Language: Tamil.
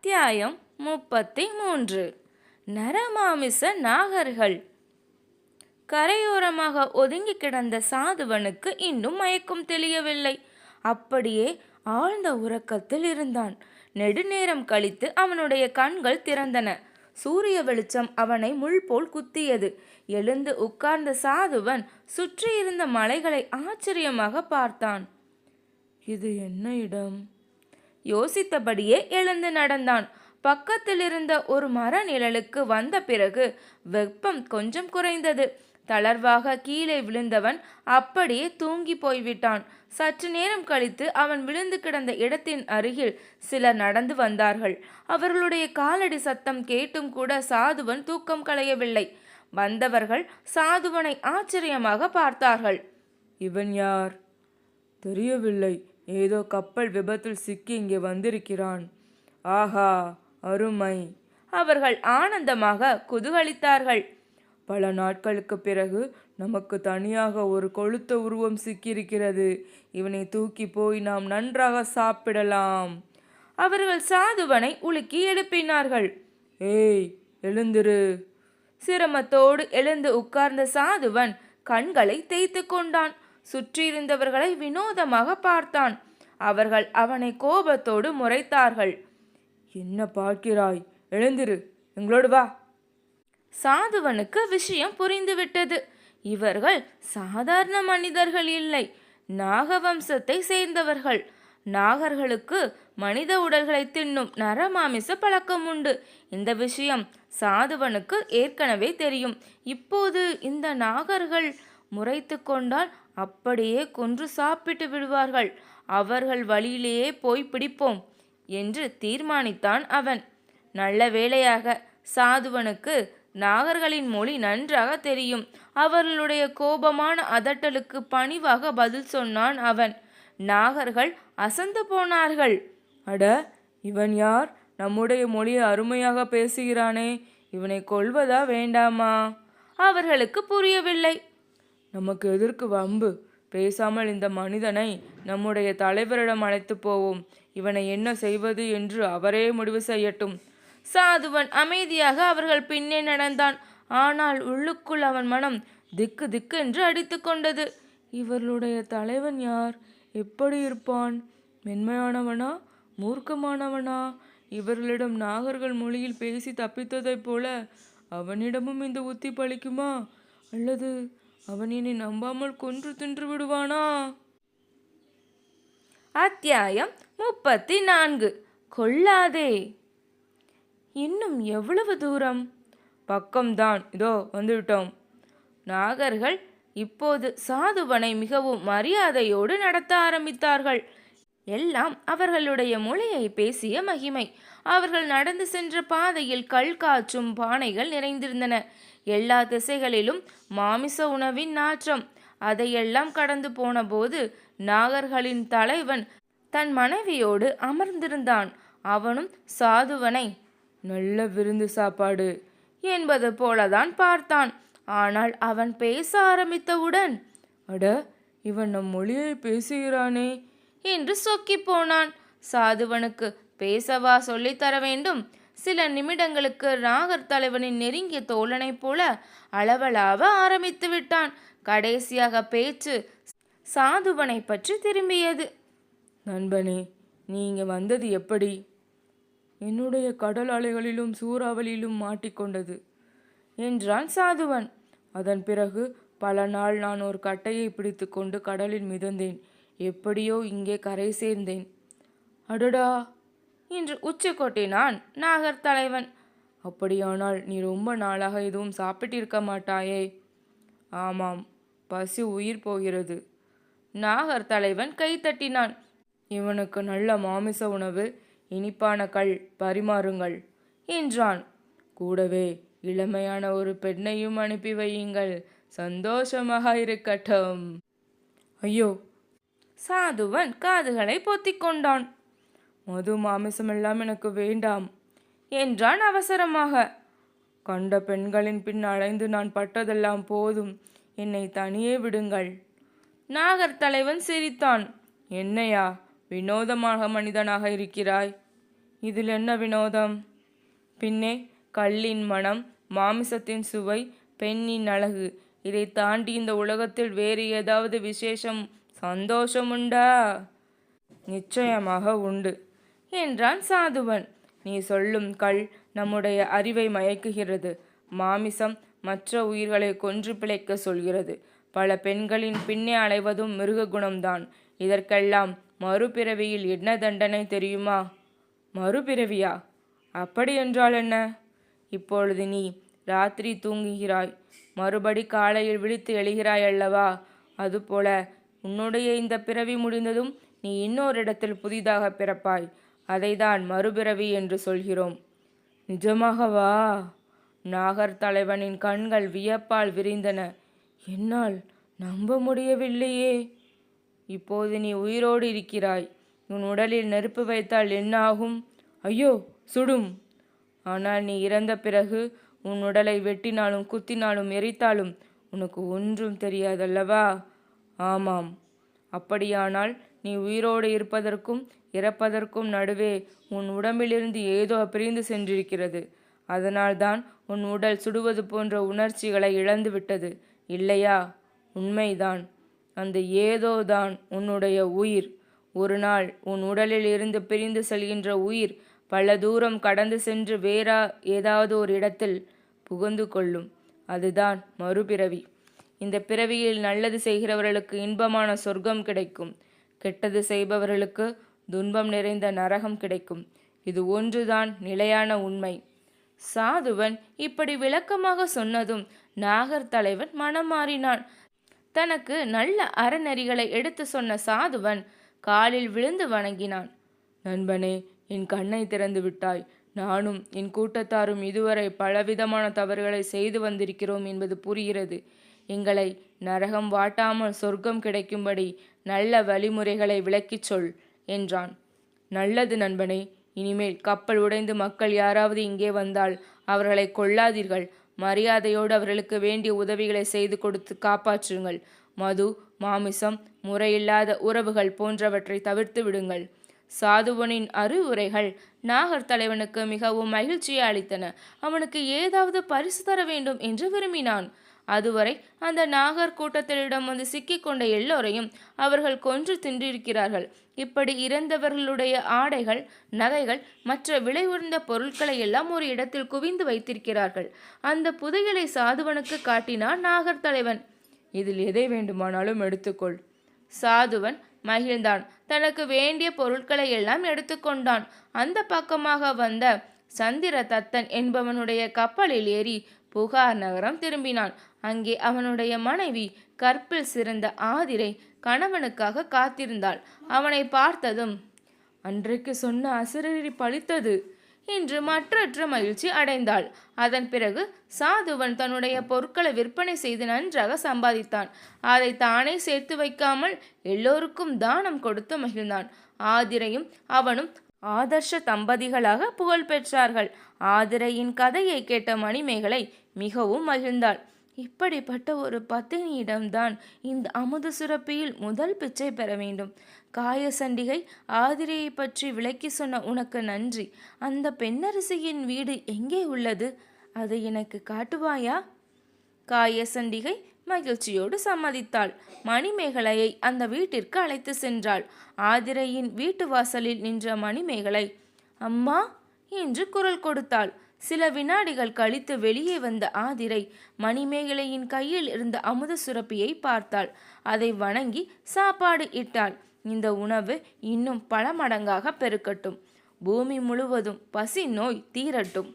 அத்தியாயம் 33. நரமாமிச நாகர்கள். கரையோரமாக ஒதுங்கி கிடந்த சாதுவனுக்கு இன்னும் மயக்கம் தெளியவில்லை. அப்படியே ஆழ்ந்த உறக்கத்தில் இருந்தான். நெடுநேரம் கழித்து அவனுடைய கண்கள் திறந்தன. சூரிய வெளிச்சம் அவனை முள் போல் குத்தியது. எழுந்து உட்கார்ந்த சாதுவன் சுற்றியிருந்த மலைகளை ஆச்சரியமாக பார்த்தான். இது என்ன இடம்? யோசித்தபடியே எழுந்து நடந்தான். பக்கத்தில் இருந்த ஒரு மர நிழலுக்கு வந்த பிறகு வெப்பம் கொஞ்சம் குறைந்தது. தளர்வாக கீழே விழுந்தவன் அப்படியே தூங்கி போய்விட்டான். சற்று நேரம் கழித்து அவன் விழுந்து கிடந்த இடத்தின் அருகில் சிலர் நடந்து வந்தார்கள். அவர்களுடைய காலடி சத்தம் கேட்டும் கூட சாதுவன் தூக்கம் களையவில்லை. வந்தவர்கள் சாதுவனை ஆச்சரியமாக பார்த்தார்கள். இவன் யார்? தெரியவில்லை. ஏதோ கப்பல் விபத்தில் சிக்கி இங்கே வந்திருக்கிறான். ஆஹா, அருமை! அவர்கள் ஆனந்தமாக குதூகலித்தார்கள். பல நாட்களுக்கு பிறகு நமக்கு தனியாக ஒரு கொழுத்த உருவம் சிக்கியிருக்கிறது. இவனை தூக்கி போய் நாம் நன்றாக சாப்பிடலாம். அவர்கள் சாதுவனை உலுக்கி எழுப்பினார்கள். ஏய், எழுந்திரு! சிரமத்தோடு எழுந்து உட்கார்ந்த சாதுவன் கண்களை தேய்த்து கொண்டான். சுற்றியிருந்தவர்களை வினோதமாக பார்த்தான். அவர்கள் அவனை கோபத்தோடு முறைத்தார்கள். என்ன பார்க்கிறாய்? எழுந்திரு, எங்களோடு வா! சாதுவனுக்கு விஷயம் புரிந்துவிட்டது. இவர்கள் சாதாரண மனிதர்கள் இல்லை, நாகவம்சத்தை சேர்ந்தவர்கள். நாகர்களுக்கு மனித உடல்களை தின்னும் நரமாமிச பழக்கம் உண்டு. இந்த விஷயம் சாதுவனுக்கு ஏற்கனவே தெரியும். இப்போது இந்த நாகர்கள் முறைத்து கொண்டால் அப்படியே கொன்று சாப்பிட்டு விடுவார்கள். அவர்கள் வழியிலேயே போய் பிடிப்போம் என்று தீர்மானித்தான் அவன். நல்ல வேளையாக சாதுவனுக்கு நாகர்களின் மொழி நன்றாக தெரியும். அவர்களுடைய கோபமான அதட்டலுக்கு பணிவாக பதில் சொன்னான் அவன். நாகர்கள் அசந்து போனார்கள். அட, இவன் யார்? நம்முடைய மொழியை அருமையாக பேசுகிறானே. இவனை கொல்வதா வேண்டாமா? அவர்களுக்கு புரியவில்லை. நமக்கு எதற்கு வம்பு? பேசாமல் இந்த மனிதனை நம்முடைய தலைவரிடம் அழைத்து போவோம். இவனை என்ன செய்வது என்று அவரே முடிவு செய்யட்டும். சாதுவன் அமைதியாக அவர்கள் பின்னே நடந்தான். ஆனால் உள்ளுக்குள் அவன் மனம் திக்கு திக்கு என்று அடித்து கொண்டது. இவர்களுடைய தலைவன் யார்? எப்படி இருப்பான்? மென்மையானவனா, மூர்க்கமானவனா? இவர்களிடம் நாகர்கள் மொழியில் பேசி தப்பித்ததைப் போல அவனிடமும் இந்த உத்தி பலிக்குமா? அல்லது அவன் என்னை நம்பாமல் கொன்று தின்று விடுவானா? அத்தியாயம் 34. கொல்லாதே. இன்னும் எவ்வளவு தூரம்? பக்கம்தான், இதோ வந்துவிட்டோம். நாகர்கள் இப்போது சாதுவனை மிகவும் மரியாதையோடு நடத்த ஆரம்பித்தார்கள். எல்லாம் அவர்களுடைய மொழியை பேசிய மகிமை. அவர்கள் நடந்து சென்ற பாதையில் கல் காய்ச்சும் பானைகள் நிறைந்திருந்தன. எல்லா திசைகளிலும் மாமிச உணவின் நாற்றம். அதையெல்லாம் கடந்து போன போது நாகர்களின் தலைவன் தன் மனைவியோடு அமர்ந்திருந்தான். அவனும் சாதுவனை நல்ல விருந்து சாப்பாடு என்பது போலதான் பார்த்தான். ஆனால் அவன் பேச ஆரம்பித்தவுடன், அட, இவன் நம் மொழியை பேசுகிறானே என்று சொக்கி போனான். சாதுவனுக்கு பேசவா சொல்லித்தர வேண்டும்? சில நிமிடங்களுக்கு நாகர் தலைவனின் நெருங்கிய தோழனைப் போல அளவலாவ ஆரம்பித்து விட்டான். கடைசியாக பேச்சு சாதுவனை பற்றி திரும்பியது. நண்பனே, நீ இங்கே வந்தது எப்படி? என்னுடைய கடல் அலைகளிலும் சூறாவளியிலும் மாட்டிக்கொண்டது என்றான் சாதுவன். அதன் பிறகு பல நாள் நான் ஒரு கட்டையை பிடித்து கொண்டு கடலில் மிதந்தேன். எப்படியோ இங்கே கரை சேர்ந்தேன். அடடா என்று உச்சி கொட்டினான் நாகர் தலைவன். அப்படியானால் நீ ரொம்ப நாளாக எதுவும் சாப்பிட்டிருக்க மாட்டாயே? ஆமாம், பசி உயிர் போகிறது. நாகர் தலைவன் கை தட்டினான். இவனுக்கு நல்ல மாமிச உணவு, இனிப்பான கள் பரிமாறுங்கள் என்றான். கூடவே இளமையான ஒரு பெண்ணையும் அனுப்பி வையுங்கள். சந்தோஷமாக இருக்கட்டும். ஐயோ! சாதுவன் காதுகளை பொத்திக் கொண்டான். மது மாமிசமெல்லாம் எனக்கு வேண்டாம் என்றான் அவசரமாக. கண்ட பெண்களின் பின் அலைந்து நான் பட்டதெல்லாம் போதும். என்னை தனியே விடுங்கள். நாகர் தலைவன் சிரித்தான். என்னையா வினோதமாக மனிதனாக இருக்கிறாய்? இதில் என்ன வினோதம்? பின்னே கல்லின் மனம், மாமிசத்தின் சுவை, பெண்ணின் அழகு, இதை தாண்டி இந்த உலகத்தில் வேறு ஏதாவது விசேஷம், சந்தோஷம் உண்டா? நிச்சயமாக உண்டு என்றான் சாதுவன். நீ சொல்லும் கல் நம்முடைய அறிவை மயக்குகிறது. மாமிசம் மற்ற உயிர்களை கொன்று பிழைக்க சொல்கிறது. பல பெண்களின் பின்னே அலைவதும் மிருக குணம்தான். இதற்கெல்லாம் மறுபிறவியில் என்ன தண்டனை தெரியுமா? மறுபிறவியா? அப்படி என்றால் என்ன? இப்பொழுது நீ ராத்திரி தூங்குகிறாய், மறுபடி காலையில் விழித்து எழுகிறாய் அல்லவா? அதுபோல உன்னுடைய இந்த பிறவி முடிந்ததும் நீ இன்னொரு இடத்தில் புதிதாக பிறப்பாய். அதைதான் மறுபிறவி என்று சொல்கிறோம். நிஜமாகவா? நாகர் தலைவனின் கண்கள் வியப்பால் விரிந்தன. என்னால் நம்ப முடியவில்லையே. இப்போது நீ உயிரோடு இருக்கிறாய். உன் உடலில் நெருப்பு வைத்தால் என்ன ஆகும்? ஐயோ, சுடும். ஆனால் நீ இறந்த பிறகு உன் உடலை வெட்டினாலும் குத்தினாலும் எரித்தாலும் உனக்கு ஒன்றும் தெரியாதல்லவா? ஆமாம். அப்படியானால் நீ உயிரோடு இருப்பதற்கும் இறப்பதற்கும் நடுவே உன் உடம்பிலிருந்து ஏதோ பிரிந்து சென்றிருக்கிறது. அதனால்தான் உன் உடல் சுடுவது போன்ற உணர்ச்சிகளை இழந்து விட்டது, இல்லையா? உண்மைதான். அந்த ஏதோதான் உன்னுடைய உயிர். ஒரு நாள் உன் உடலில் இருந்து பிரிந்து செல்கின்ற உயிர் பல தூரம் கடந்து சென்று வேற ஏதாவது ஒரு இடத்தில் புகுந்து கொள்ளும். அதுதான் மறுபிறவி. இந்த பிறவியில் நல்லது செய்கிறவர்களுக்கு இன்பமான சொர்க்கம் கிடைக்கும். கெட்டது செய்பவர்களுக்கு துன்பம் நிறைந்த நரகம் கிடைக்கும். இது ஒன்றுதான் நிலையான உண்மை. சாதுவன் இப்படி விளக்கமாக சொன்னதும் நாகர் தலைவன் மனம் மாறினான். தனக்கு நல்ல அறநெறிகளை எடுத்து சொன்ன சாதுவன் காலில் விழுந்து வணங்கினான். நண்பனே, என் கண்ணை திறந்து விட்டாய். நானும் என் கூட்டத்தாரும் இதுவரை பலவிதமான தவறுகளை செய்து வந்திருக்கிறோம் என்பது புரிகிறது. எங்களை நரகம் வாட்டாமல் சொர்க்கம் கிடைக்கும்படி நல்ல வழிமுறைகளை விளக்கிச் சொல் என்றான். நல்லது நண்பனே. இனிமேல் கப்பல் உடைந்து மக்கள் யாராவது இங்கே வந்தால் அவர்களை கொல்லாதீர்கள். மரியாதையோடு அவர்களுக்கு வேண்டிய உதவிகளை செய்து கொடுத்து காப்பாற்றுங்கள். மது, மாமிசம், முறையில்லாத உறவுகள் போன்றவற்றை தவிர்த்து விடுங்கள். சாதுவனின் அறிவுரைகள் நாகர் தலைவனுக்கு மிகவும் மகிழ்ச்சியை அளித்தன. அவனுக்கு ஏதாவது பரிசு தர வேண்டும் என்று விரும்பினான். அதுவரை அந்த நாகர் கூட்டத்திலிடம் வந்து சிக்கிக்கொண்ட எல்லோரையும் அவர்கள் கொன்று தின்றிருக்கிறார்கள். இப்படி இறந்தவர்களுடைய ஆடைகள், நகைகள், மற்ற விலை உயர்ந்த பொருட்களை எல்லாம் ஒரு இடத்தில் குவிந்து வைத்திருக்கிறார்கள். அந்த புதையலை சாதுவனுக்கு காட்டினான் நாகர் தலைவன். இதில் எதை வேண்டுமானாலும் எடுத்துக்கொள். சாதுவன் மகிழ்ந்தான். தனக்கு வேண்டிய பொருட்களை எல்லாம் எடுத்துக்கொண்டான். அந்த பக்கமாக வந்த சந்திர தத்தன் என்பவனுடைய கப்பலில் ஏறி புகார் நகரம் திரும்பினான். அங்கே அவனுடைய மனைவி கற்பில் சிறந்த ஆதிரை கணவனுக்காக காத்திருந்தாள். அவனை பார்த்ததும், அன்றைக்கு சொன்ன அசரீரி பழித்தது என்று மற்றற்ற மகிழ்ச்சி அடைந்தாள். அதன் பிறகு சாதுவன் தன்னுடைய பொருட்களை விற்பனை செய்து நன்றாக சம்பாதித்தான். அதை தானே சேர்த்து வைக்காமல் எல்லோருக்கும் தானம் கொடுத்து மகிழ்ந்தான். ஆதிரையும் அவனும் ஆதர்ஷ தம்பதிகளாக புகழ் பெற்றார்கள். ஆதிரையின் கதையை கேட்ட மணிமேகலை மிகவும் மகிழ்ந்தாள். இப்படிப்பட்ட ஒரு பத்தினியிடம்தான் இந்த அமுத சுரப்பியில் முதல் பிச்சை பெற வேண்டும். காயசண்டிகை ஆதிரையை பற்றி விளக்கி சொன்ன உனக்கு நன்றி. அந்த பெண்ணரசியின் வீடு எங்கே உள்ளது? அதை எனக்கு காட்டுவாயா? காயசண்டிகை மகிழ்ச்சியோடு சம்மதித்தாள். மணிமேகலையை அந்த வீட்டிற்கு அழைத்து சென்றாள். ஆதிரையின் வீட்டு வாசலில் நின்ற மணிமேகலை, அம்மா என்று குரல் கொடுத்தாள். சில வினாடிகள் கழித்து வெளியே வந்த ஆதிரை மணிமேகலையின் கையில் இருந்த அமுத சுரப்பியை பார்த்தாள். அதை வணங்கி சாப்பாடு இட்டாள். இந்த உணவு இன்னும் பல மடங்காக பெருக்கட்டும். பூமி முழுவதும் பசி நோய் தீரட்டும்.